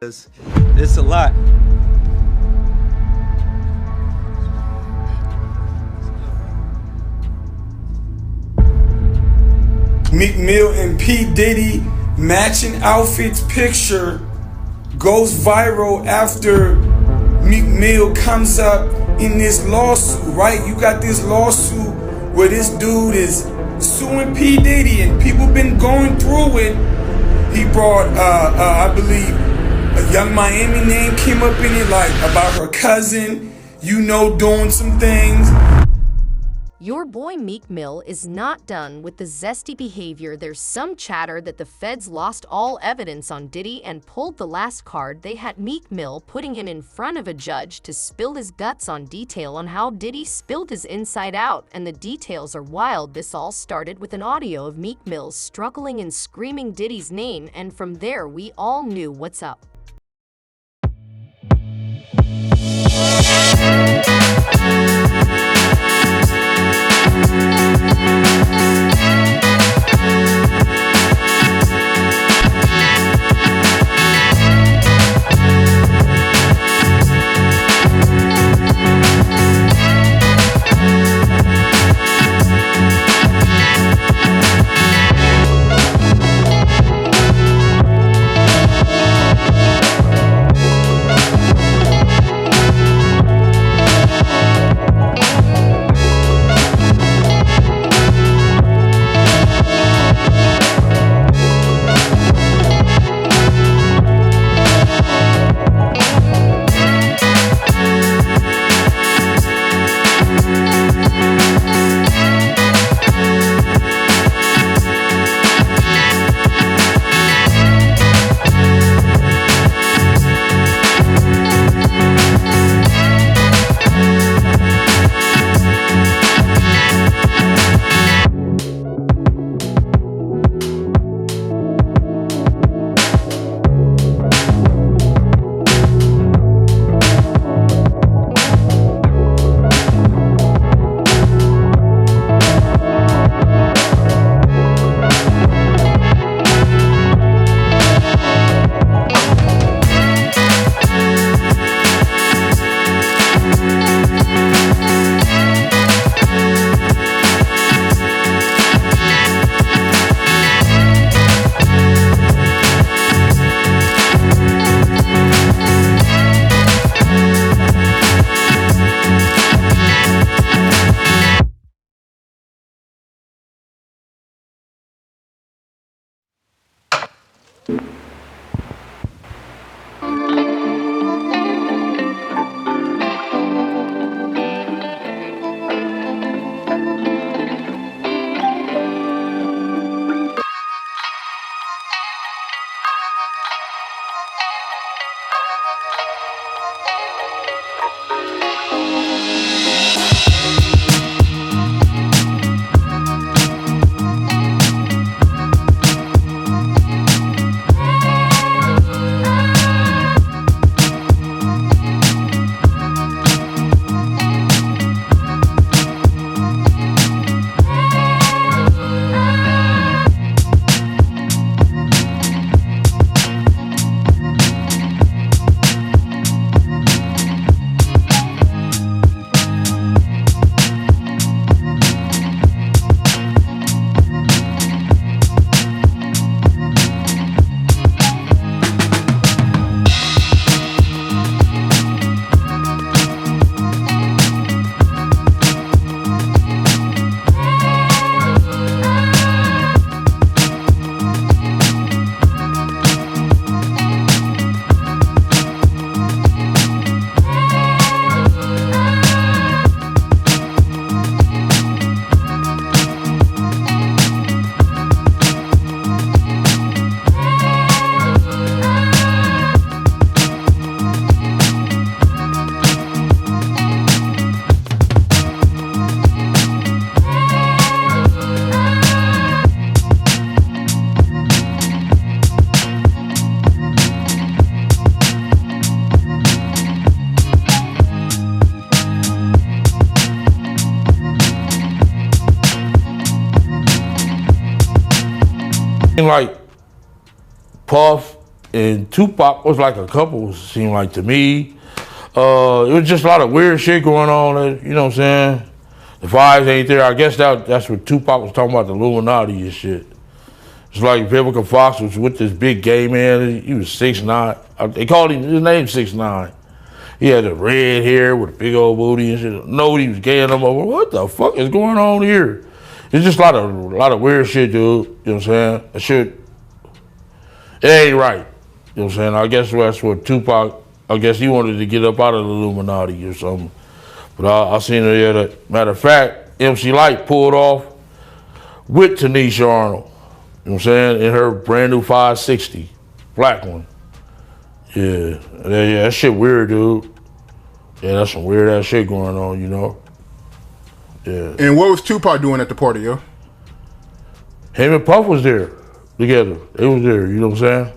It's a lot. Meek Mill and P. Diddy matching outfits picture goes viral after Meek Mill comes up in this lawsuit, right? You got this lawsuit where this dude is suing P. Diddy and people been going through it. He brought, I believe, a Young Miami name came up in it, like about her cousin, doing some things. Your boy Meek Mill is not done with the zesty behavior. There's some chatter that the feds lost all evidence on Diddy and pulled the last card they had, Meek Mill putting him in front of a judge to spill his guts on detail on how Diddy spilled his inside out, and the details are wild. This all started with an audio of Meek Mill struggling and screaming Diddy's name, and from there we all knew what's up. Like Puff, and Tupac was like a couple, seemed like to me. It was just a lot of weird shit going on, you know what I'm saying? The vibes ain't there. I guess that's what Tupac was talking about, the Illuminati and shit. It's like Vivica Fox was with this big gay man. He was 6'9". They called him, his name 6'9". He had the red hair with a big old booty and shit. No, he was gay and I'm over. What the fuck is going on here? It's just a lot of weird shit, dude. You know what I'm saying? That shit, it ain't right. You know what I'm saying? I guess that's what Tupac, I guess he wanted to get up out of the Illuminati or something. But I seen her there. That, matter of fact, MC Lyte pulled off with Tanisha Arnold. You know what I'm saying? In her brand new 560, black one. Yeah, that shit weird, dude. Yeah, that's some weird ass shit going on, you know? Yeah. And what was Tupac doing at the party, yo? Him and Puff was there together. They was there, you know what I'm saying?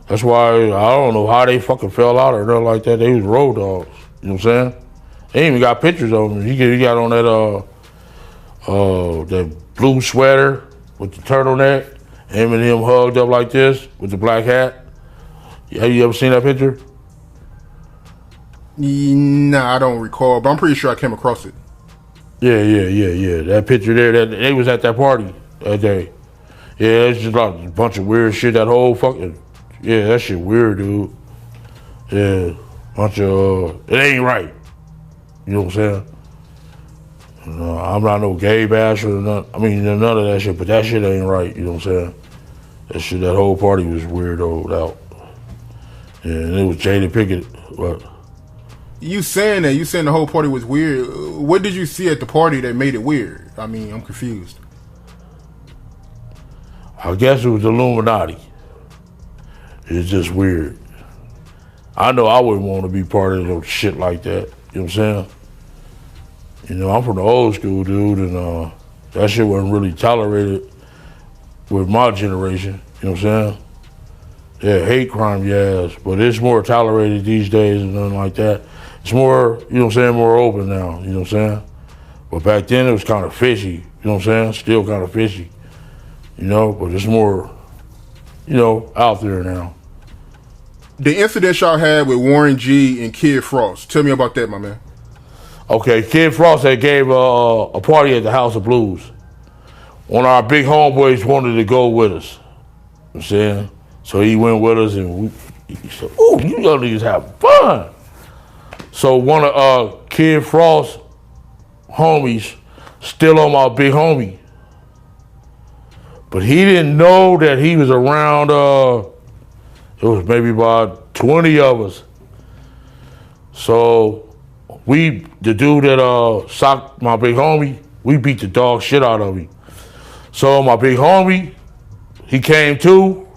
That's why I don't know how they fucking fell out or nothing like that. They was road dogs, you know what I'm saying? They even got pictures of him. He got on that blue sweater with the turtleneck. Him and him hugged up like this with the black hat. Have you ever seen that picture? Nah, I don't recall, but I'm pretty sure I came across it. Yeah. That picture there, they was at that party that day. Yeah, it's just like a bunch of weird shit. That whole fucking, yeah, that shit weird, dude. Yeah, bunch of, it ain't right. You know what I'm saying? I'm not no gay basher or none. I mean, none of that shit, but that shit ain't right. You know what I'm saying? That whole party was weirdoed out. Yeah, and it was Jada Pickett. But You saying the whole party was weird. What did you see at the party that made it weird? I mean, I'm confused. I guess it was the Illuminati. It's just weird. I know I wouldn't want to be part of no shit like that. You know what I'm saying? You know, I'm from the old school, dude, and that shit wasn't really tolerated with my generation. You know what I'm saying? Yeah, hate crime, yes, but it's more tolerated these days and nothing like that. It's more, you know what I'm saying, more open now, you know what I'm saying? But back then it was kind of fishy, you know what I'm saying? Still kind of fishy, you know, but it's more, you know, out there now. The incident y'all had with Warren G and Kid Frost. Tell me about that, my man. Okay, Kid Frost had gave a party at the House of Blues. One of our big homeboys wanted to go with us, you know what I'm saying? So he went with us and he said, ooh, you young niggas have fun. So one of Kid Frost's homies still on my big homie. But he didn't know that he was around, it was maybe about 20 of us. So the dude that socked my big homie, we beat the dog shit out of him. So my big homie, he came to.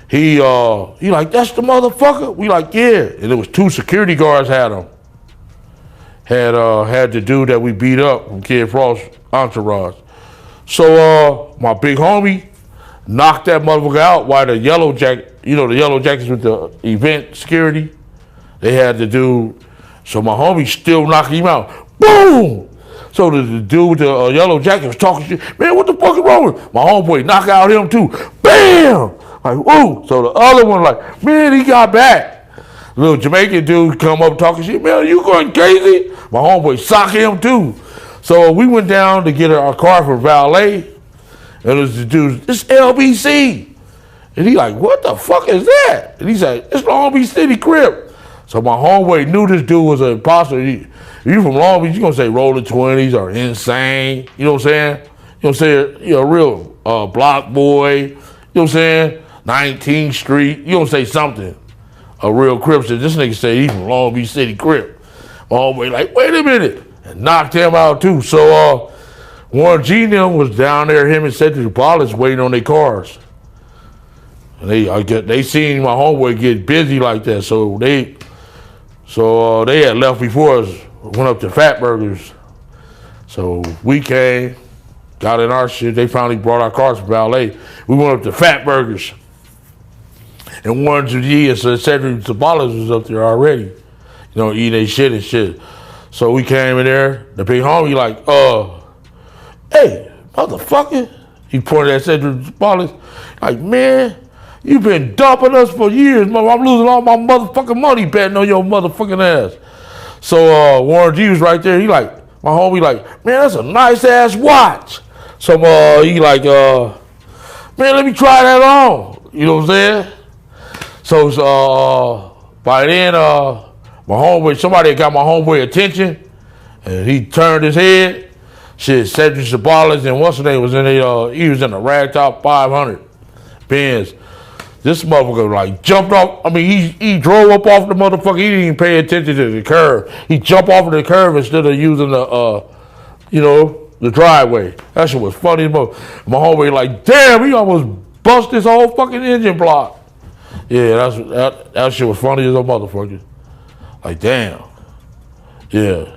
He like, that's the motherfucker? We like, yeah. And there was 2 security guards had him. Had the dude that we beat up from Kid Frost entourage. So my big homie knocked that motherfucker out while the yellow jacket, you know, the yellow jackets with the event security, they had the dude. So my homie still knocked him out. Boom! So the dude with the yellow jacket was talking shit. Man, what the fuck is wrong with him? My homeboy knocked out him too. Bam! Like, whoa. So the other one like, man, he got back. Little Jamaican dude come up talking shit. Man, you going crazy? My homeboy socked him too. So we went down to get our car for valet. And it was the dude, it's LBC. And he like, what the fuck is that? And he said, it's Long Beach City Crip. So my homeboy knew this dude was an imposter. You from Long Beach, you gonna say Rolling 20s or Insane. You know what I'm saying? You know what I'm saying? You know, real block boy. You know what I'm saying? 19th Street. You gonna say something. A real Crip said, this nigga say he from Long Beach City Crip. My homeboy like, wait a minute. And knocked him out too. So Warren G and them was down there, him and Cedric Wallace waiting on their cars. And they seen my homeboy get busy like that. So they had left before us, went up to Fat Burgers. So we came, got in our shit. They finally brought our cars from valet. We went up to Fat Burgers. And Warren G and Cedric Wallace was up there already, you know, eating their shit and shit. So we came in there, the big homie like, hey, motherfucker. He pointed at Cedric Wallace, like, man, You been dumping us for years, mother. I'm losing all my motherfucking money betting on your motherfucking ass. So Warren G was right there. He like, my homie like, man, that's a nice ass watch. So he like, man, let me try that on. You know what I'm saying? So by then, my homeboy, somebody got my homeboy attention, and he turned his head. Shit, Cedric Sabalas and what's his name was in the, he was in the ragtop 500 Benz. This motherfucker like jumped off. I mean, he drove up off the motherfucker. He didn't even pay attention to the curve. He jumped off of the curve instead of using the, you know, the driveway. That shit was funny as mother. My homeboy like, damn, he almost bust his whole fucking engine block. Yeah, that shit was funny as a motherfucker. Like, damn. Yeah.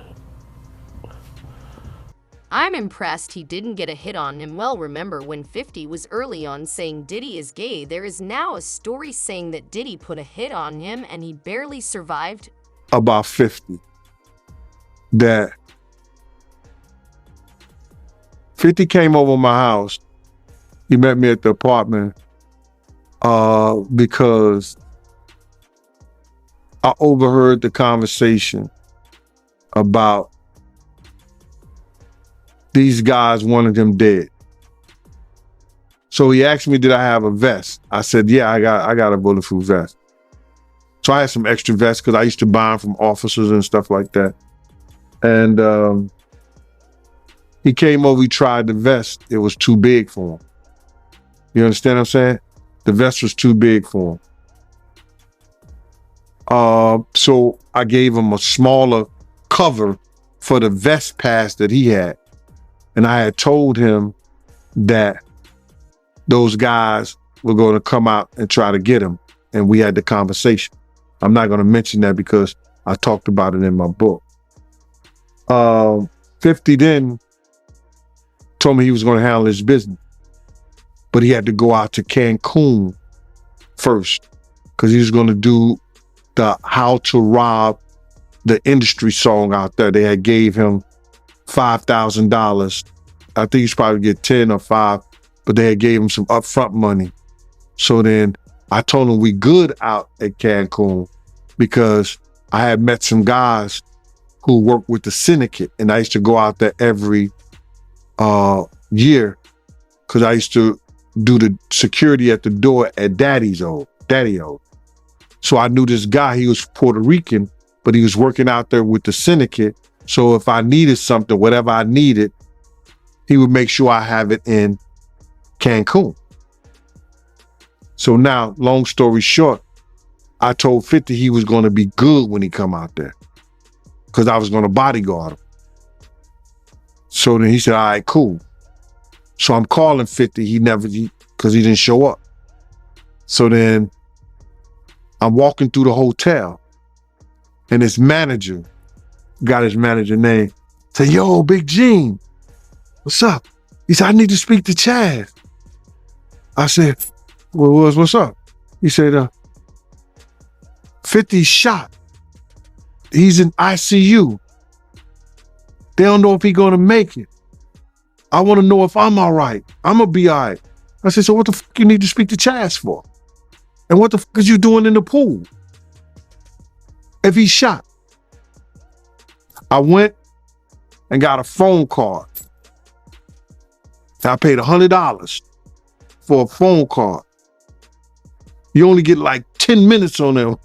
I'm impressed he didn't get a hit on him. Well, remember when 50 was early on saying Diddy is gay, there is now a story saying that Diddy put a hit on him and he barely survived. About 50. That 50 came over my house. He met me at the apartment because I overheard the conversation about these guys wanted him dead. So he asked me, did I have a vest? I said, yeah, I got a bulletproof vest. So I had some extra vests because I used to buy them from officers and stuff like that. And he came over, he tried the vest. It was too big for him. You understand what I'm saying? The vest was too big for him. So I gave him a smaller cover for the vest pass that he had. And I had told him that those guys were going to come out and try to get him. And we had the conversation. I'm not going to mention that because I talked about it in my book. 50 then told me he was going to handle his business. But he had to go out to Cancun first because he was going to do the How to Rob the Industry song out there. They had gave him $5,000. I think he's probably get 10 or 5, but they had gave him some upfront money. So then I told him we good out at Cancun because I had met some guys who worked with the syndicate, and I used to go out there every year because I used to do the security at the door at Daddy O. So I knew this guy. He was Puerto Rican, but he was working out there with the syndicate. So if I needed something, whatever I needed, he would make sure I have it in Cancun. So now, long story short, I told 50 he was going to be good when he come out there because I was going to bodyguard him. So then he said, all right, cool. So I'm calling 50. Because he didn't show up. So then I'm walking through the hotel and his manager, got his manager name, said, yo, Big Gene, what's up? He said, I need to speak to Chaz. I said, well, what's up? He said, 50 shot. He's in ICU. They don't know if he's gonna make it. I wanna know if I'm all right. I'm gonna be all right. I said, so what the fuck you need to speak to Chaz for? And what the fuck is you doing in the pool? If he's shot. I went and got a phone card. I paid $100 for a phone card. You only get like 10 minutes on them.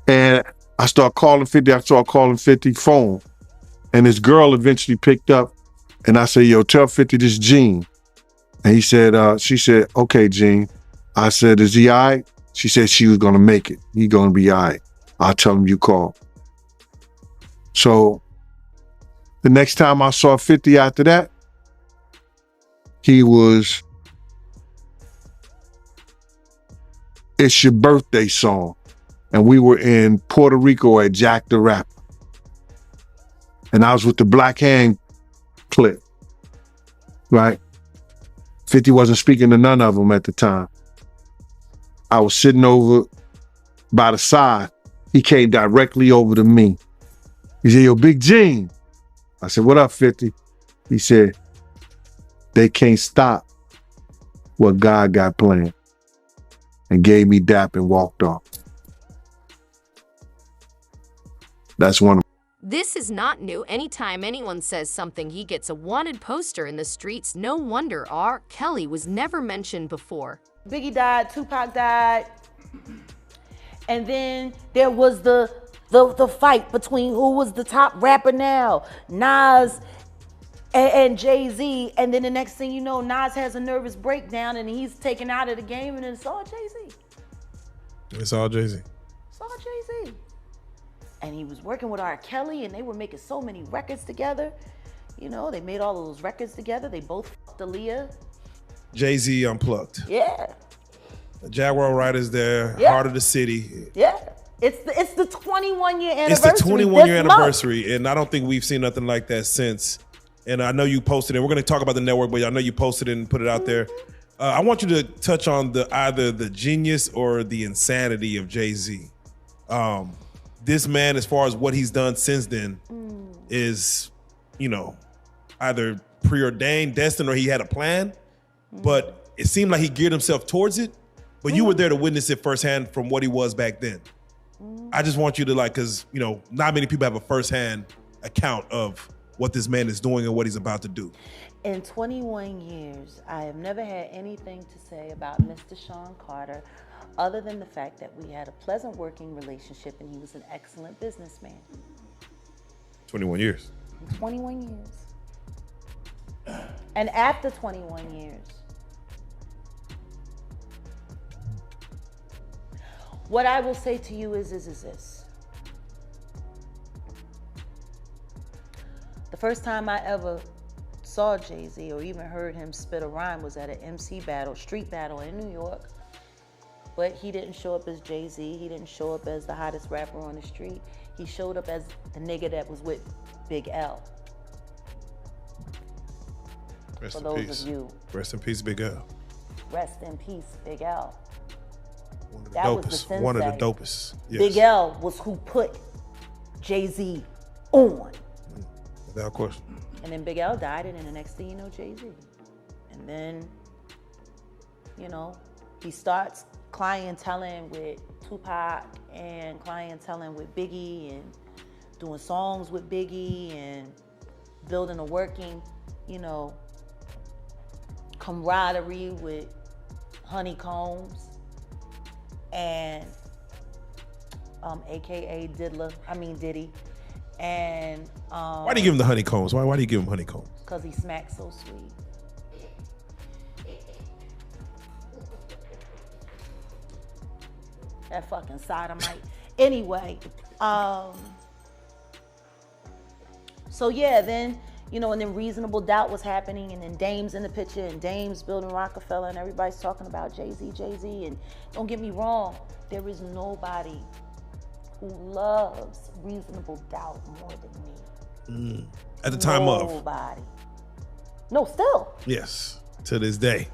And I started calling 50 phone. And this girl eventually picked up and I said, yo, tell 50 this Gene. And she said, okay, Gene. I said, is he all right? She said she was gonna make it. He gonna be all right. I'll tell him you called. So the next time I saw 50 after that, he was, It's Your Birthday song. And we were in Puerto Rico at Jack the Rapper. And I was with the Black Hand clip, right? 50 wasn't speaking to none of them at the time. I was sitting over by the side. He came directly over to me. He said, yo, Big Gene. I said, what up, 50? He said, they can't stop what God got planned, and gave me dap and walked off. That's one of This is not new. Anytime anyone says something, he gets a wanted poster in the streets. No wonder R. Kelly was never mentioned before. Biggie died, Tupac died, and then there was the fight between who was the top rapper now, Nas and Jay-Z, and then the next thing you know, Nas has a nervous breakdown and he's taken out of the game, and it's all Jay-Z. It's all Jay-Z. It's all Jay-Z. And he was working with R. Kelly, and they were making so many records together. You know, they made all of those records together. They both fucked Aaliyah. Jay-Z Unplugged. Yeah. The Jaguar Riders there, Yeah. Heart of the City. Yeah. It's the 21-year anniversary. It's the 21-year this month. anniversary, and I don't think we've seen nothing like that since. And I know you posted it. We're going to talk about the network, but I know you posted it and put it out there. I want you to touch on either the genius or the insanity of Jay-Z. This man, as far as what he's done since then, is, you know, either preordained, destined, or he had a plan. But it seemed like he geared himself towards it. But you were there to witness it firsthand from what he was back then. I just want you to, like, because, you know, not many people have a firsthand account of what this man is doing and what he's about to do. In 21 years, I have never had anything to say about Mr. Sean Carter other than the fact that we had a pleasant working relationship and he was an excellent businessman. 21 years. 21 years. And after 21 years, what I will say to you is this. The first time I ever saw Jay-Z or even heard him spit a rhyme was at an MC battle, street battle in New York. But he didn't show up as Jay-Z. He didn't show up as the hottest rapper on the street. He showed up as the nigga that was with Big L. Rest For in those peace. of you. Rest in peace, Big L. Rest in peace, Big L. One of the That was the dopest. One of the sensei. dopest. Yes. Big L was who put Jay-Z on. Without question. And then Big L died, and then the next thing you know, Jay-Z. And then, you know, he starts clienteling with Tupac and clienteling with Biggie and doing songs with Biggie and building a working, you know, camaraderie with Honeycombs and AKA Diddy. And Why do you give him the honeycombs? Why do you give him honeycombs? because he smacks so sweet. That fucking sodomite. Anyway, so yeah, then, you know, and then Reasonable Doubt was happening, and then Dame's in the picture, and Dame's building Rockefeller, and everybody's talking about Jay-Z. And don't get me wrong, there is nobody who loves Reasonable Doubt more than me. At the time of. Nobody. No, still. Yes. To this day.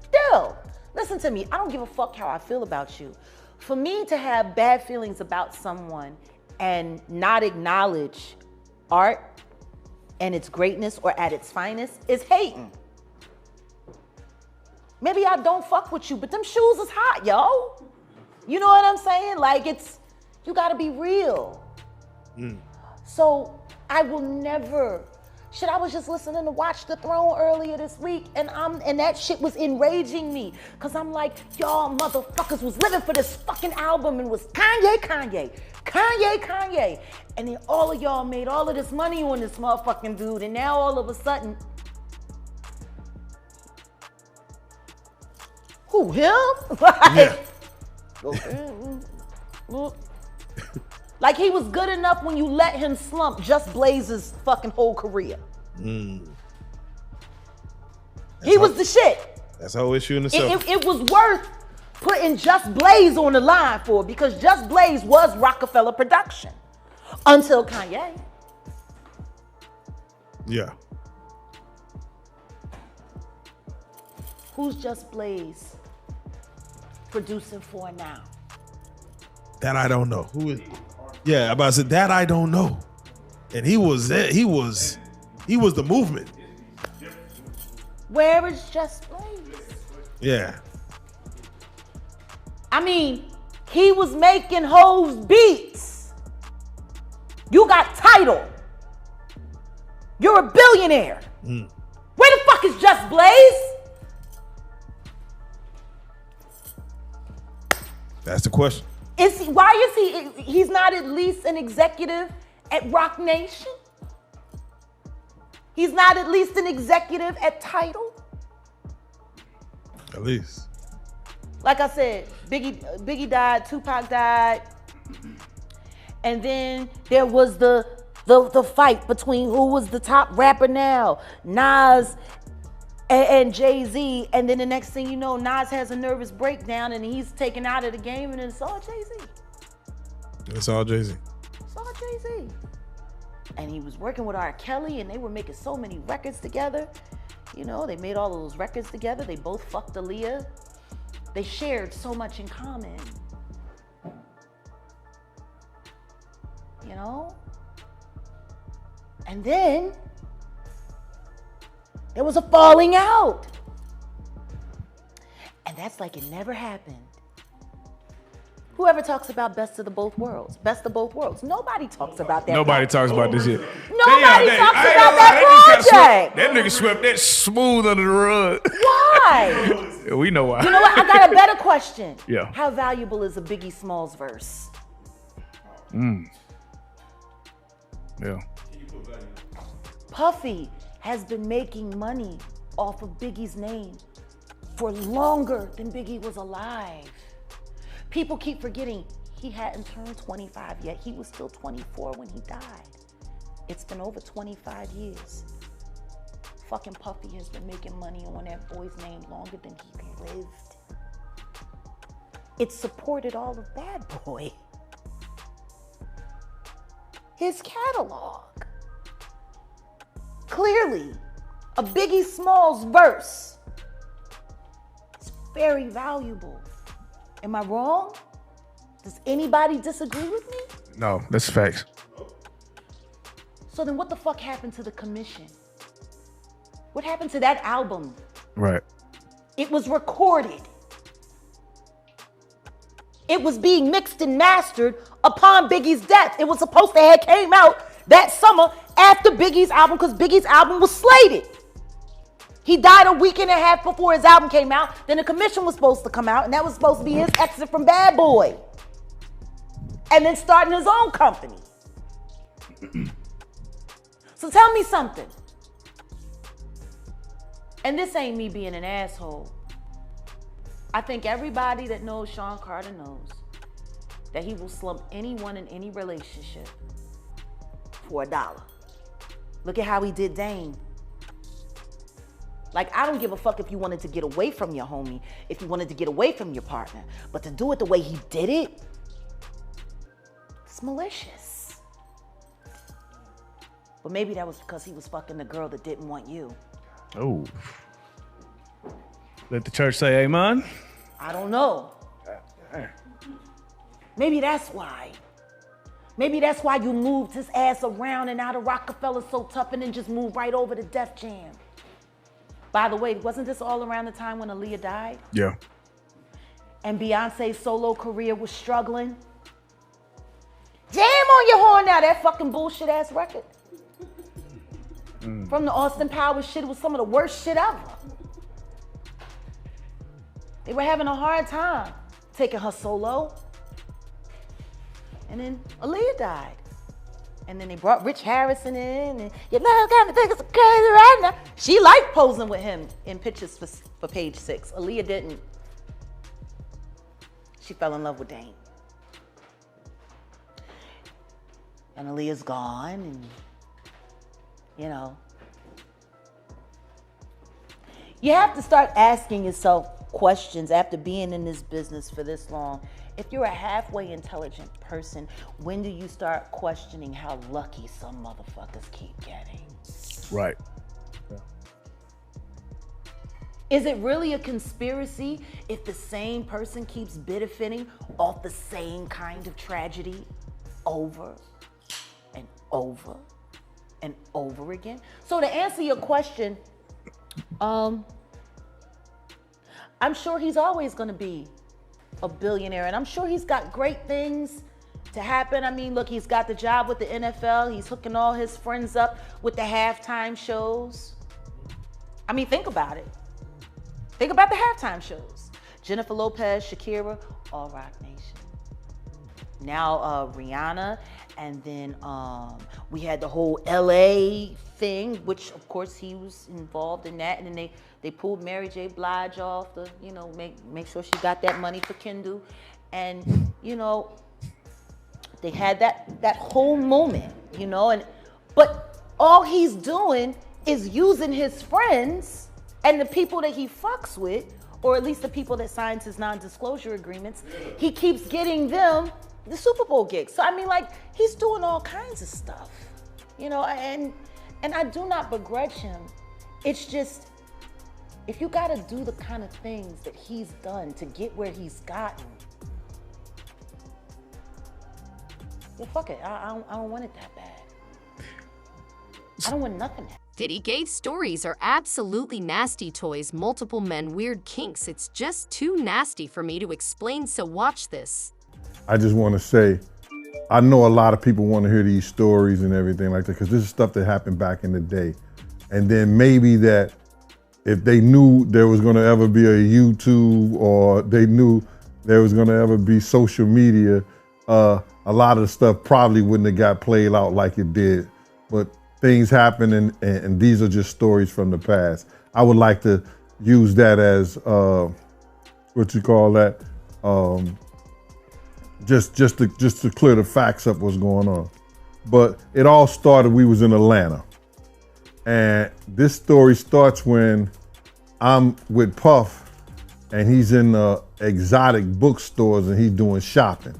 Still. Listen to me. I don't give a fuck how I feel about you. For me to have bad feelings about someone and not acknowledge art and its greatness or at its finest is hating. Maybe I don't fuck with you, but them shoes is hot, yo. You know what I'm saying? Like, you gotta be real. So I will never. Shit, I was just listening to Watch the Throne earlier this week, and that shit was enraging me. Cause I'm like, y'all motherfuckers was living for this fucking album and was Kanye. And then all of y'all made all of this money on this motherfucking dude, and now all of a sudden, who, him? Like, like he was good enough when you let him slump Just Blaze's fucking whole career. He was the shit. That's the whole issue in itself. It was worth putting Just Blaze on the line for, because Just Blaze was Rockefeller production until Kanye. Yeah. Who's Just Blaze producing for now? That I don't know. Who is? Yeah, I'm about to say that I don't know. And he was the movement. Where is Just Blaze? Yeah. I mean, he was making Hov's beats. You got title. You're a billionaire. Where the fuck is Just Blaze? That's the question. Why is he's not at least an executive at Rock Nation? He's not at least an executive at Tidal? At least. Like I said, Biggie died, Tupac died, and then there was the fight between who was the top rapper now, Nas and Jay-Z, and then the next thing you know, Nas has a nervous breakdown and he's taken out of the game, and it's all Jay-Z. It's all Jay-Z. It's all Jay-Z. And he was working with R. Kelly, and they were making so many records together. You know, they made all of those records together. They both fucked Aaliyah. They shared so much in common. You know? And then there was a falling out. And that's like it never happened. Whoever talks about best of the both worlds, best of both worlds. Nobody talks about that. Nobody talks about this shit. Nobody talks about that project. That nigga swept that smooth under the rug. Why? We know why. You know what? I got a better question. Yeah. How valuable is a Biggie Smalls verse? Yeah. Puffy has been making money off of Biggie's name for longer than Biggie was alive. People keep forgetting he hadn't turned 25 yet. He was still 24 when he died. It's been over 25 years. Fucking Puffy has been making money on that boy's name longer than he lived. It supported all of Bad Boy. His catalog. Clearly, a Biggie Smalls verse is very valuable. Am I wrong? Does anybody disagree with me? No, that's facts. So then what the fuck happened to the commission? What happened to that album? Right. It was recorded. It was being mixed and mastered upon Biggie's death. It was supposed to have came out that summer after Biggie's album, because Biggie's album was slated. He died a week and a half before his album came out. Then the commission was supposed to come out, and that was supposed to be his exit from Bad Boy. And then starting his own company. So tell me something. And this ain't me being an asshole. I think everybody that knows Sean Carter knows that he will slump anyone in any relationship for $1. Look at how he did Dame. Like, I don't give a fuck if you wanted to get away from your homie, if you wanted to get away from your partner, but to do it the way he did it, it's malicious. But maybe that was because he was fucking the girl that didn't want you. Oh. Let the church say amen. I don't know. Maybe that's why. Maybe that's why you moved his ass around and out of Rockefeller so tough and then just moved right over to Def Jam. By the way, wasn't this all around the time when Aaliyah died? Yeah. And Beyonce's solo career was struggling? Jam on your horn now, that fucking bullshit ass record. From the Austin Powers shit, it was some of the worst shit ever. They were having a hard time taking her solo. And then Aaliyah died. And then they brought Rich Harrison in, and your love got me thinking so crazy right now. She liked posing with him in pictures for Page 6. Aaliyah didn't. She fell in love with Dame. And Aaliyah's gone, and you know. You have to start asking yourself questions after being in this business for this long. If you're a halfway intelligent person, when do you start questioning how lucky some motherfuckers keep getting? Right. Is it really a conspiracy if the same person keeps benefiting off the same kind of tragedy over and over and over again? So to answer your question, I'm sure he's always gonna be a billionaire, and I'm sure he's got great things to happen. I mean, look, he's got the job with the NFL. He's hooking all his friends up with the halftime shows. I mean, think about it. Think about the halftime shows. Jennifer Lopez, Shakira, all Rock Nation. Now Rihanna, and then we had the whole LA thing, which of course he was involved in that, and then they pulled Mary J. Blige off to, you know, make sure she got that money for Kendall, and you know, they had that whole moment, you know, but all he's doing is using his friends and the people that he fucks with, or at least the people that signs his non-disclosure agreements. He keeps getting them the Super Bowl gigs. So I mean, like, he's doing all kinds of stuff, you know, and I do not begrudge him. It's just, if you gotta do the kind of things that he's done to get where he's gotten, yeah, fuck it. I don't want it that bad. I don't want nothing. Diddy Gate's stories are absolutely nasty toys, multiple men, weird kinks. It's just too nasty for me to explain, so watch this. I just want to say, I know a lot of people want to hear these stories and everything like that, because this is stuff that happened back in the day. And then maybe that if they knew there was going to ever be a YouTube, or they knew there was going to ever be social media, a lot of the stuff probably wouldn't have got played out like it did. But things happen, and these are just stories from the past. I would like to use that as, what you call that? Just to clear the facts up what's going on. But it all started, we was in Atlanta. And this story starts when I'm with Puff, and he's in exotic bookstores, and he's doing shopping,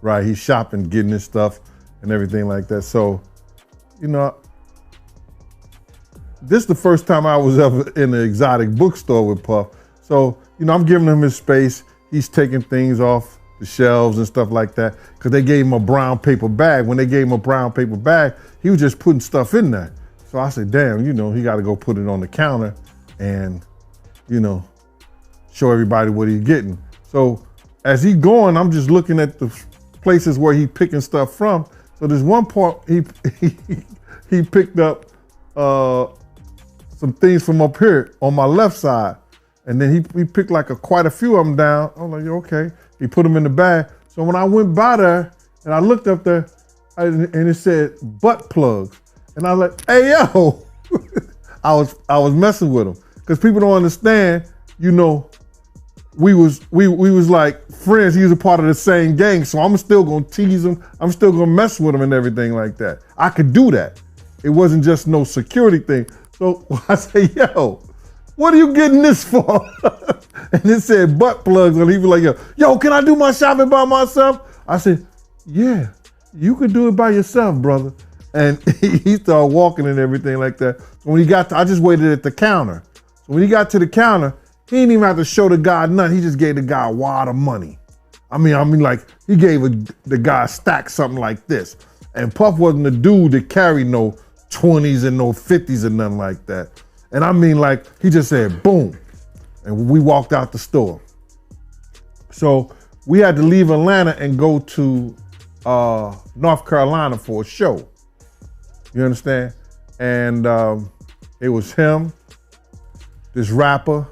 right? He's shopping, getting his stuff and everything like that. So, you know, this is the first time I was ever in an exotic bookstore with Puff. So, you know, I'm giving him his space. He's taking things off the shelves and stuff like that, because they gave him a brown paper bag. When they gave him a brown paper bag, he was just putting stuff in there. So I said, damn, you know, he got to go put it on the counter and, you know, show everybody what he's getting. So as he going, I'm just looking at the places where he picking stuff from. So there's one part he picked up some things from up here on my left side, and then he picked like quite a few of them down. I'm like, okay. He put them in the bag. So when I went by there and I looked up there, and it said butt plugs, and I was like, hey yo, I was messing with him, because people don't understand. You know, we was like friends. He was a part of the same gang, so I'm still gonna tease him. I'm still gonna mess with him and everything like that. I could do that. It wasn't just no security thing. So I say, yo, what are you getting this for? And it said butt plugs, and he was like, yo, can I do my shopping by myself? I said, yeah, you can do it by yourself, brother. And he started walking and everything like that. So when he got to, I just waited at the counter. So when he got to the counter, he didn't even have to show the guy nothing. He just gave the guy a wad of money. I mean, like, he gave the guy a stack, something like this. And Puff wasn't the dude that carried no 20s and no 50s and nothing like that. And I mean, like, he just said, boom. And we walked out the store. So we had to leave Atlanta and go to North Carolina for a show. You understand? And it was him, this rapper,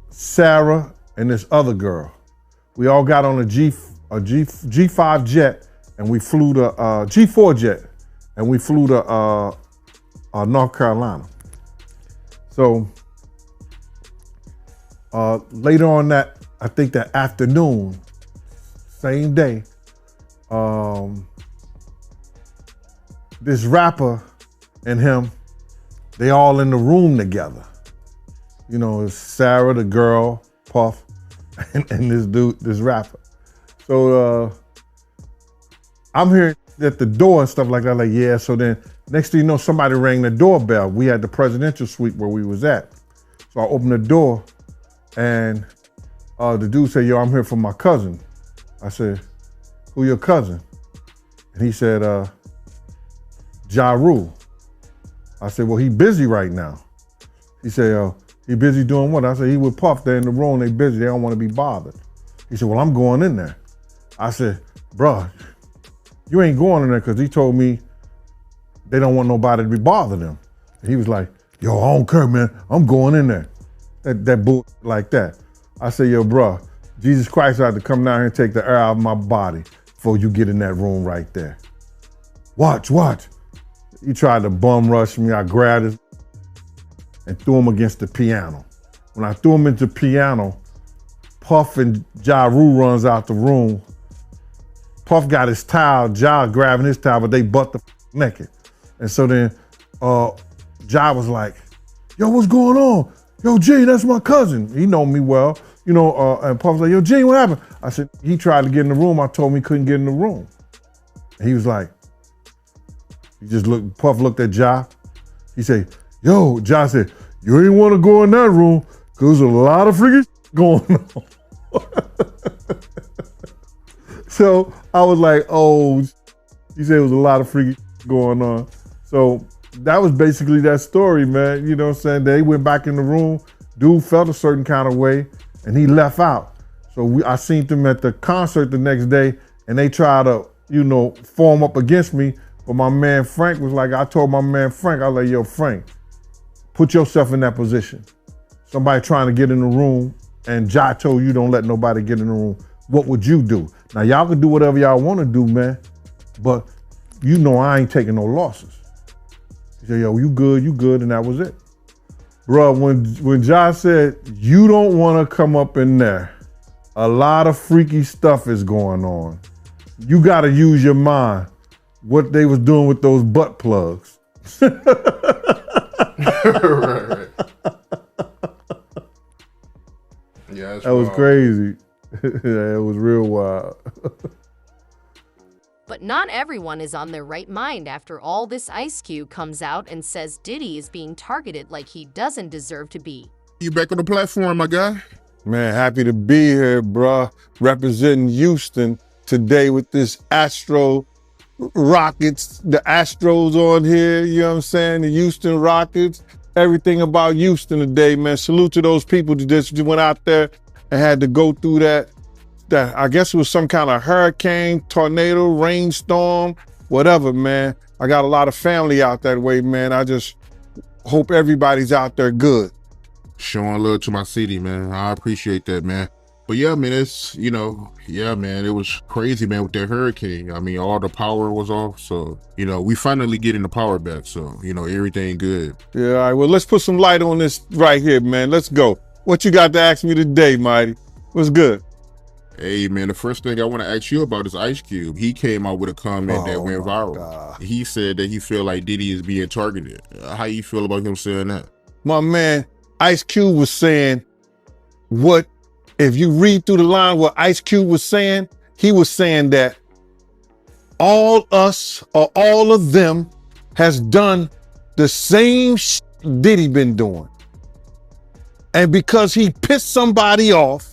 Sarah, and this other girl. We all got on a G5 jet, and we flew to G4 jet, and we flew to North Carolina. So later on that, I think that afternoon, same day, this rapper and him, they all in the room together. You know, it's Sarah, the girl, Puff, and this dude, this rapper. So I'm hearing at the door and stuff like that, like, yeah. So then next thing you know, somebody rang the doorbell. We had the presidential suite where we was at. So I opened the door, and the dude said, yo, I'm here for my cousin. I said, who your cousin? And he said, Ja Rule. I said, well, he busy right now. He said, He busy doing what? I said, he with Puff. They're in the room. They busy. They don't want to be bothered. He said, well, I'm going in there. I said, bruh, you ain't going in there because he told me they don't want nobody to be bothering them. And he was like, yo, I don't care, man. I'm going in there. That bull like that. I said, yo, bruh, Jesus Christ had to come down here and take the air out of my body before you get in that room right there. Watch. He tried to bum rush me. I grabbed his and threw him against the piano. When I threw him into the piano, Puff and Ja Rule runs out the room. Puff got his towel, Ja grabbing his towel, but they butt the naked. And so then Ja was like, yo, what's going on? Yo, G, that's my cousin. He know me well. You know, and Puff was like, yo, G, what happened? I said, he tried to get in the room. I told him he couldn't get in the room. And he was like, Puff looked at Ja. He said, yo, Ja said, you ain't want to go in that room because there's a lot of freaking going on. So I was like, oh, he said it was a lot of freaking going on. So that was basically that story, man. You know what I'm saying? They went back in the room. Dude felt a certain kind of way and he left out. So I seen them at the concert the next day and they tried to, form up against me. But my man Frank was like, I told my man Frank, I was like, yo, Frank, put yourself in that position. Somebody trying to get in the room and Ja told you don't let nobody get in the room. What would you do? Now y'all can do whatever y'all want to do, man, but I ain't taking no losses. He said, yo, you good, and that was it. Bro, when Ja said, you don't want to come up in there, a lot of freaky stuff is going on. You got to use your mind. What they was doing with those butt plugs. Right. Yeah, that was crazy. Yeah, it was real wild. But not everyone is on their right mind after all this. Ice Cube comes out and says Diddy is being targeted like he doesn't deserve to be. You back on the platform, my guy? Man, happy to be here, bruh. Representing Houston today with this Astro Rockets, the Astros on here, you know what I'm saying? The Houston Rockets, everything about Houston today, man. Salute to those people that just went out there and had to go through that I guess it was some kind of hurricane, tornado, rainstorm, whatever, man. I got a lot of family out that way, man. I just hope everybody's out there good. Showing love to my city, man. I appreciate that, man. But yeah, man, it's, man, it was crazy, man, with that hurricane. I mean, all the power was off. So, we finally getting the power back. So, everything good. Yeah, all right. Well, let's put some light on this right here, man. Let's go. What you got to ask me today, Mighty? What's good? Hey, man, the first thing I want to ask you about is Ice Cube. He came out with a comment that went viral. God. He said that he feel like Diddy is being targeted. How you feel about him saying that? My man, Ice Cube was saying if you read through the line what Ice Cube was saying, he was saying that all us or all of them has done the same shit Diddy been doing. And because he pissed somebody off,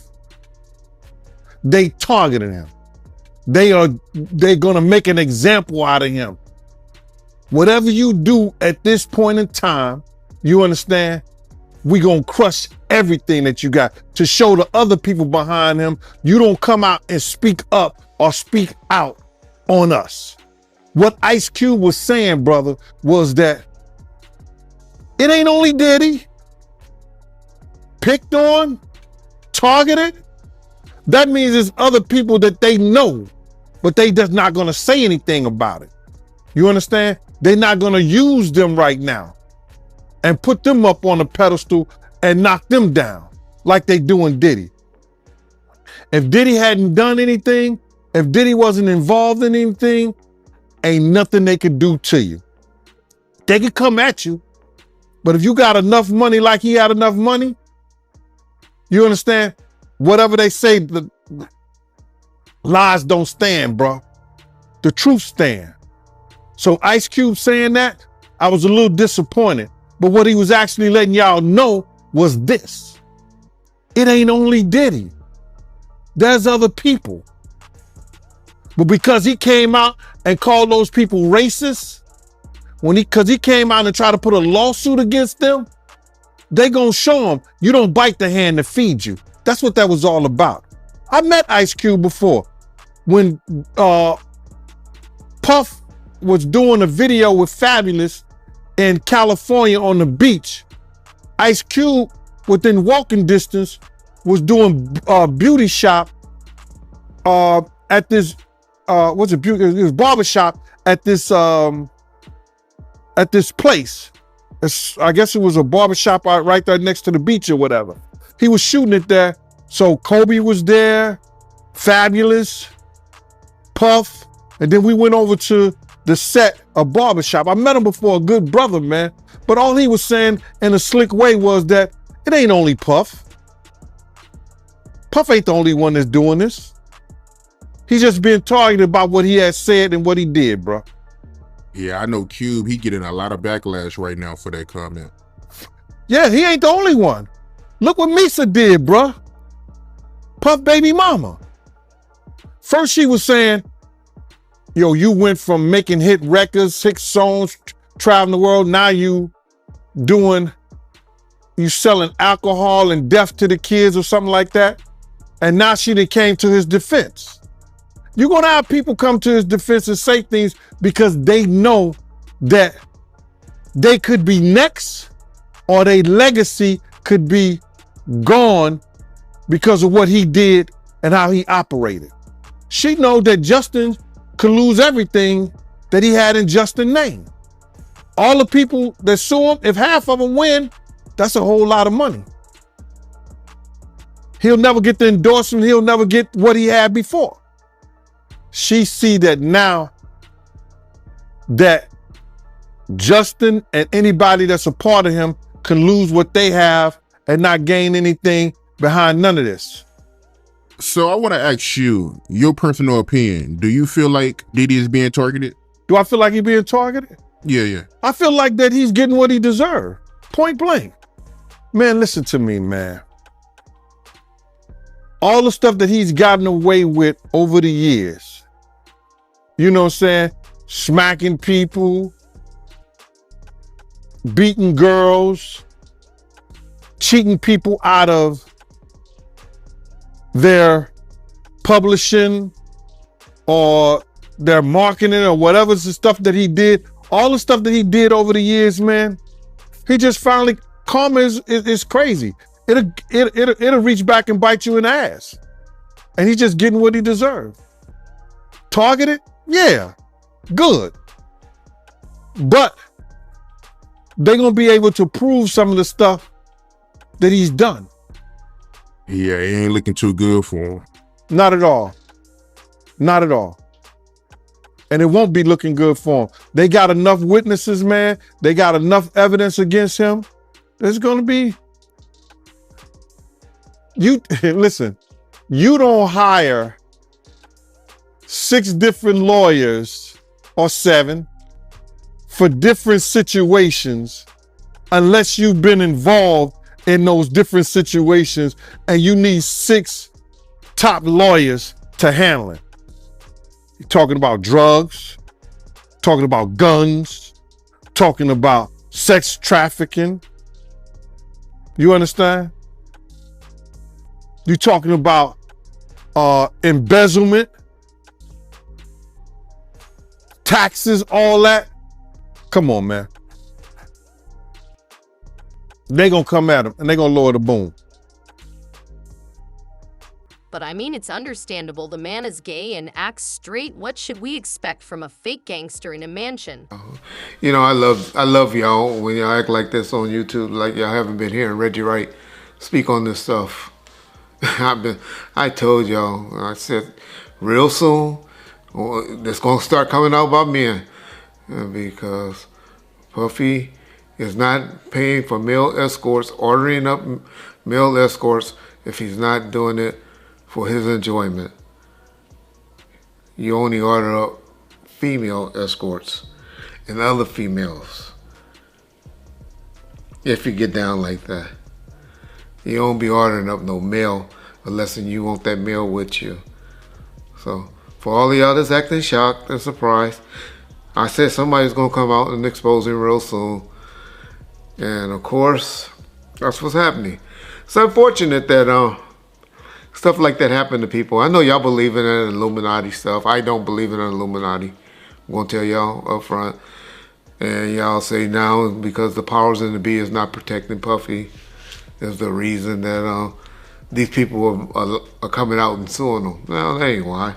they targeted him. They're gonna make an example out of him. Whatever you do at this point in time, you understand, we gonna crush everything that you got to show the other people behind him. You don't come out and speak up or speak out on us. What Ice Cube was saying, brother, was that it ain't only Diddy picked on, targeted. That means there's other people that they know, but they just not gonna say anything about it. You understand? They're not gonna use them right now and put them up on a pedestal and knock them down like they doing Diddy. If Diddy hadn't done anything, if Diddy wasn't involved in anything, ain't nothing they could do to you. They could come at you, but if you got enough money like he had enough money, you understand? Whatever they say, the lies don't stand, bro. The truth stand. So Ice Cube saying that, I was a little disappointed. But what he was actually letting y'all know was this. It ain't only Diddy. There's other people. But because he came out and called those people racist, because he came out and tried to put a lawsuit against them, they gonna show him you don't bite the hand that feeds you. That's what that was all about. I met Ice Cube before when Puff was doing a video with Fabulous in California on the beach. Ice Cube, within walking distance, was doing beauty shop at this what's it? It was barbershop at this place. I guess it was a barbershop right there next to the beach or whatever. He was shooting it there. So Kobe was there, Fabulous, Puff, and then we went over to the set of barbershop. I met him before, a good brother, man. But all he was saying in a slick way was that it ain't only Puff. Puff ain't the only one that's doing this. He's just being targeted about what he has said and what he did, bro. Yeah, I know Cube, he getting a lot of backlash right now for that comment. Yeah, he ain't the only one. Look what Misa did, bro. Puff baby mama. First she was saying, yo, you went from making hit records, hit songs, traveling the world, now you selling alcohol and death to the kids or something like that. And now she done came to his defense. You're gonna have people come to his defense and say things because they know that they could be next or their legacy could be gone because of what he did and how he operated. She knows that Justin could lose everything that he had in Justin's name. All the people that sue him, if half of them win, that's a whole lot of money. He'll never get the endorsement. He'll never get what he had before. She see that now that Justin and anybody that's a part of him can lose what they have and not gain anything behind none of this. So I want to ask you, your personal opinion. Do you feel like Diddy is being targeted? Do I feel like he's being targeted? Yeah. I feel like that he's getting what he deserved. Point blank. Man, listen to me, man. All the stuff that he's gotten away with over the years, you know what I'm saying? Smacking people, beating girls, cheating people out of their publishing or their marketing or whatever's the stuff that he did. All the stuff that he did over the years, man, he just finally, karma is crazy. It'll reach back and bite you in the ass. And he's just getting what he deserved. Targeted? Yeah, good. But they're going to be able to prove some of the stuff that he's done. Yeah, it ain't looking too good for him. Not at all. Not at all. And it won't be looking good for him. They got enough witnesses, man. They got enough evidence against him. There's going to be... Listen, you don't hire 6 different lawyers or 7 for different situations unless you've been involved in those different situations and you need 6 top lawyers to handle it. You're talking about drugs, talking about guns, talking about sex trafficking. You understand? You're talking about embezzlement, taxes, all that. Come on, man. They gonna come at him and they gonna lower the boom. But I mean, it's understandable. The man is gay and acts straight. What should we expect from a fake gangster in a mansion? You know, I love y'all when y'all act like this on YouTube, like y'all haven't been hearing Reggie Wright speak on this stuff. I told y'all, I said, real soon, it's gonna start coming out about men because Puffy is not paying for male escorts, ordering up male escorts if he's not doing it for his enjoyment. You only order up female escorts and other females if you get down like that. You don't be ordering up no male unless you want that male with you. So for all the others acting shocked and surprised, I said somebody's gonna come out and expose him real soon. And of course, That's what's happening. It's unfortunate that stuff like that happened to people. I know y'all believe in that Illuminati stuff. I don't believe in Illuminati. I'm gonna tell y'all up front. And y'all say now because the powers in the be is not protecting Puffy is the reason that these people are coming out and suing them. No, that ain't why.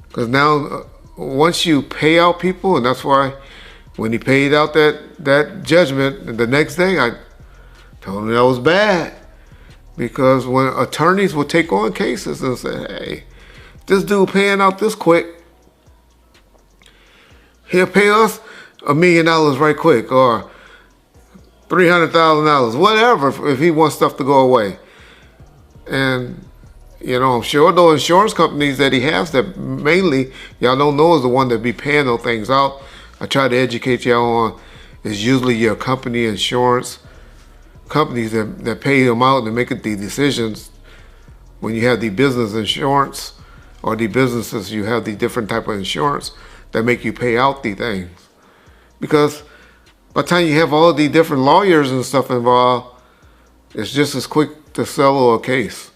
Because now once you pay out people, and that's why when he paid out that judgment, the next day I told him that was bad. Because when attorneys would take on cases and say, hey, this dude paying out this quick, he'll pay us $1 million right quick, or $300,000, whatever, if he wants stuff to go away. And, you know, I'm sure those insurance companies that he has that mainly, y'all don't know is the one that be paying those things out. I try to educate y'all on, is usually your company insurance companies that pay them out and make the decisions when you have the business insurance or the businesses, you have the different type of insurance that make you pay out the things. Because by the time you have all the different lawyers and stuff involved, it's just as quick to settle a case.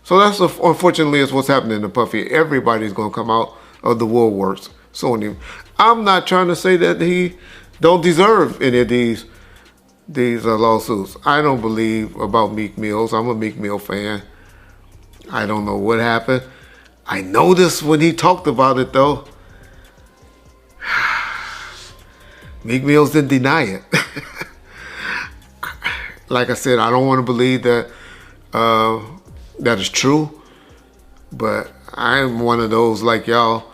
So that's unfortunately is what's happening to Puffy. Everybody's gonna come out of the woodworks suing him. I'm not trying to say that he don't deserve any of these lawsuits. I don't believe about Meek Mills. I'm a Meek Mill fan. I don't know what happened. I noticed when he talked about it though, Meek Mills didn't deny it. Like I said, I don't want to believe that that is true, but I'm one of those like y'all.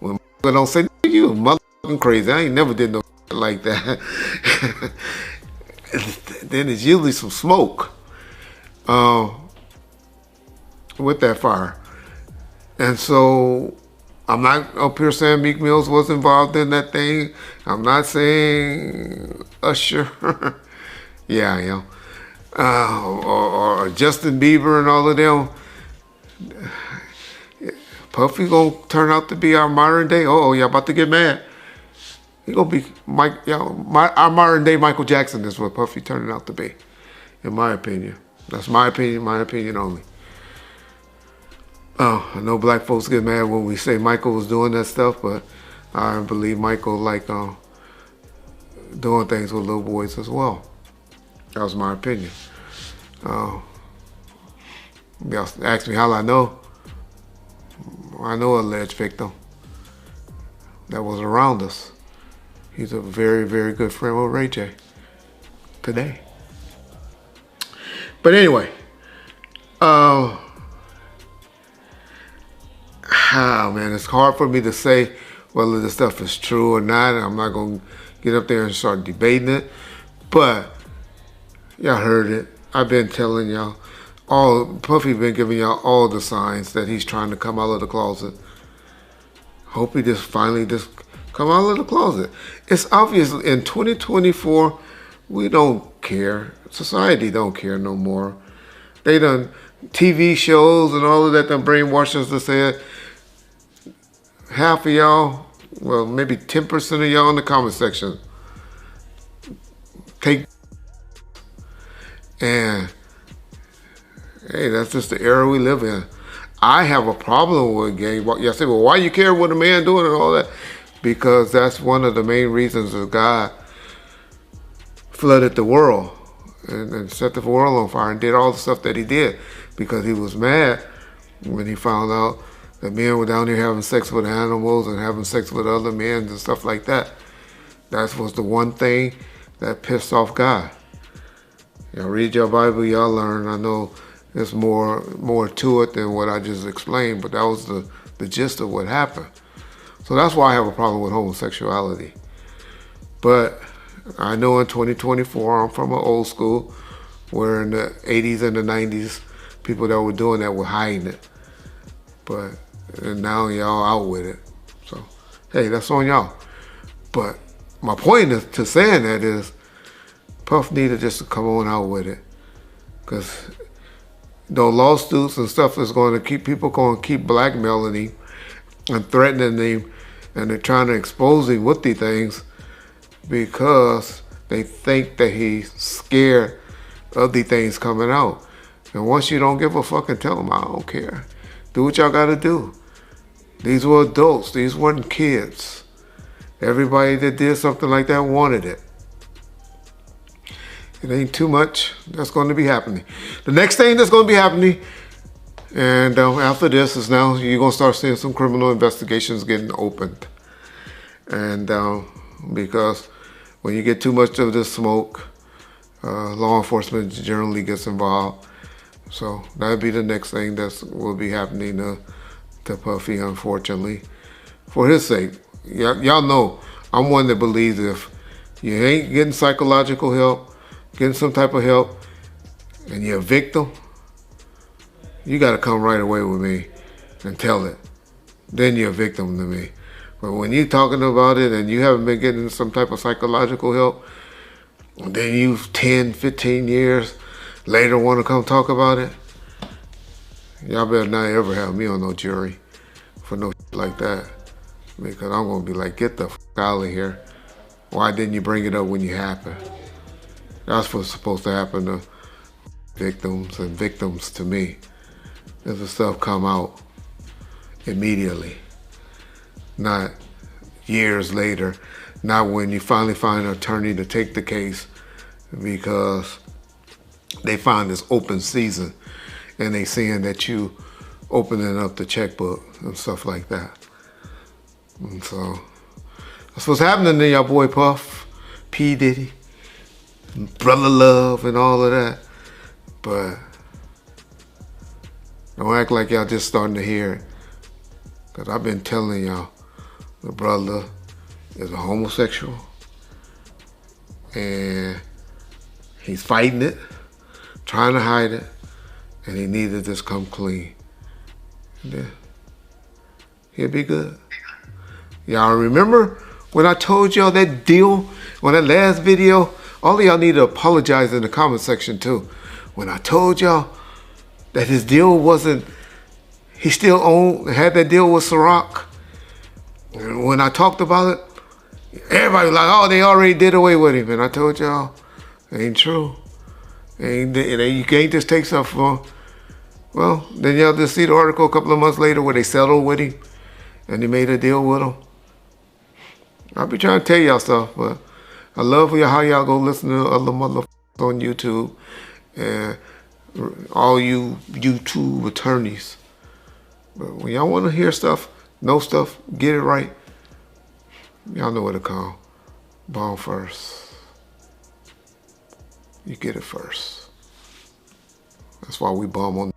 When don't say you motherfucking crazy, I ain't never did no like that. Then it's usually some smoke with that fire. And so I'm not up here saying Meek Mills was involved in that thing. I'm not saying Usher. Yeah, I am. Or Justin Bieber and all of them. Puffy gonna turn out to be our modern day. Oh, y'all about to get mad. He gonna be our modern day Michael Jackson is what Puffy turning out to be, in my opinion. That's my opinion only. I know black folks get mad when we say Michael was doing that stuff, but I believe Michael like doing things with little boys as well. That was my opinion. Y'all ask me how I know. I know an alleged victim that was around us. He's a very, very good friend with Ray J today. But anyway, man, it's hard for me to say whether this stuff is true or not. I'm not going to get up there and start debating it. But y'all heard it. I've been telling y'all. Puffy been giving y'all all the signs that he's trying to come out of the closet. Hope he just finally come out of the closet. It's obvious in 2024, we don't care. Society don't care no more. They done TV shows and all of that done brainwashed us to say half of y'all, well, maybe 10% of y'all in the comment section take, and hey, that's just the era we live in. I have a problem with gay. Y'all say, well, why you care what a man doing and all that? Because that's one of the main reasons that God flooded the world and set the world on fire and did all the stuff that he did, because he was mad when he found out that men were down here having sex with animals and having sex with other men and stuff like that. That was the one thing that pissed off God. Y'all read your Bible, y'all learn. I know there's more to it than what I just explained, but that was the gist of what happened. So that's why I have a problem with homosexuality. But I know in 2024, I'm from an old school, where in the 80s and the 90s, people that were doing that were hiding it. But and now y'all out with it. So, hey, that's on y'all. But my point is, to saying that is, Puff needed just to come on out with it. Because those lawsuits and stuff is going to keep people blackmailing him and threatening him, and they're trying to expose him with these things because they think that he's scared ugly things coming out. And once you don't give a fuck and tell them, I don't care. Do what y'all gotta do. These were adults. These weren't kids. Everybody that did something like that wanted it. It ain't too much that's going to be happening. The next thing that's going to be happening, and after this, is now you're going to start seeing some criminal investigations getting opened. And because when you get too much of this smoke, law enforcement generally gets involved. So that'll be the next thing that will be happening to Puffy, unfortunately. For his sake, y'all know I'm one that believes if you ain't getting psychological help, getting some type of help, and you're a victim, you got to come right away with me and tell it. Then you're a victim to me. But when you're talking about it and you haven't been getting some type of psychological help, and then you 10, 15 years later want to come talk about it, y'all better not ever have me on no jury for no shit like that. Because I'm going to be like, get the fuck out of here. Why didn't you bring it up when you happened? That's what's supposed to happen to victims and victims to me. If the stuff come out immediately, not years later, not when you finally find an attorney to take the case because they find this open season and they seeing that you opening up the checkbook and stuff like that. And so that's what's happening to y'all boy Puff, P. Diddy, Brother Love and all of that. But don't act like y'all just starting to hear it. Because I've been telling y'all, the brother is a homosexual. And he's fighting it, trying to hide it. And he needs to just come clean. And then he'll be good. Y'all remember when I told y'all that deal on that last video? All of y'all need to apologize in the comment section too. When I told y'all that his deal wasn't, he still had that deal with Ciroc. And when I talked about it, everybody was like, oh, they already did away with him. And I told y'all, it ain't true. You can't just take stuff from him. Well, then y'all just see the article a couple of months later where they settled with him and they made a deal with him. I'll be trying to tell y'all stuff, but I love how y'all go listen to other motherfuckers on YouTube and all you YouTube attorneys. But when y'all want to hear stuff, know stuff, get it right, y'all know what to call. Bomb first. You get it first. That's why we bomb on